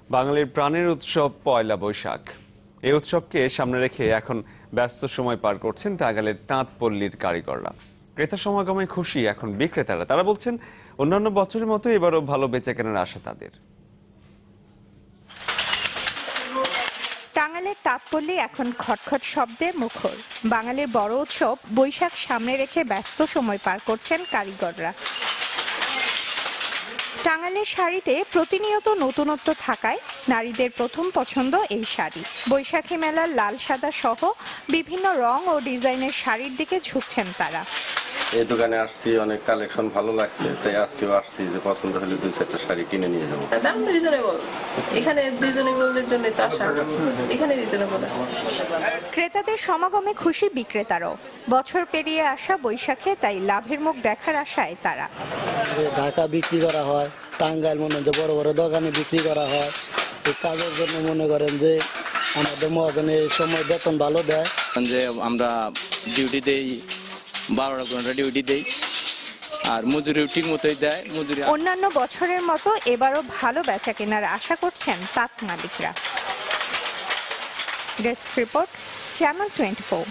বাঙালির প্রাণের উৎসব পয়লা বৈশাখ। এই উৎসবকে সামনে রেখে এখন ব্যস্ত সময় পার করছেন টাঙ্গাইলের তাঁতপল্লীর কারিগররা। ক্রেতা সমাগমে খুশি এখন বিক্রেতারা। তারা বলছেন অন্যান্য বছরের মতো এবারও ভালো বেচাকেনার আশা তাদের। টাঙ্গাইলের তাঁতপল্লী এখন খটখট শব্দে মুখর। বাঙালির বড় উৎসব বৈশাখ সামনে রেখে ব্যস্ত সময় পার করছেন কারিগররা। টাঙ্গাইলের শাড়িতে প্রতিনিয়ত নতুনত্ব থাকায় নারীদের প্রথম পছন্দ এই শাড়ি। বৈশাখী মেলার লাল সাদা সহ বিভিন্ন রং ও ডিজাইনের শাড়ির দিকে ঝুঁকছেন তারা। এই দোকানে আসছি, অনেক কালেকশন ভালো লাগছে, তাই আজকেও আসছি যে পছন্দ হলে 2-4টা শাড়ি কিনে নিয়ে যাবো। দাম রিজনেবল, এখানে রিজনেবলের জন্য তো আসা, এখানে রিজনেবল। ক্রেতাদের সমাগমে খুশি বিক্রেতারাও। বছর পেরিয়ে আসা বৈশাখে তাই লাভের মুখ দেখার আশায় তারা। ঢাকা বিক্রি করা হয়, টাঙ্গাইল মনে যে বড় বড় দোকানে বিক্রি করা হয়। এই কাজের জন্য মনে করেন যে আমাদের মহাজনে এই সময় বেতন ভালো দেয়, যে আমরা ডিউটি দেই 12টা ঘন্টা ডিউটি দেই, আর মজুরিও ঠিক মতোই দেয়। মজুরি অন্যান্য বছরের মতো এবারও ভালো বেচা কেনার আশা করছেন তাঁত মালিকরা। Desk report, channel 24।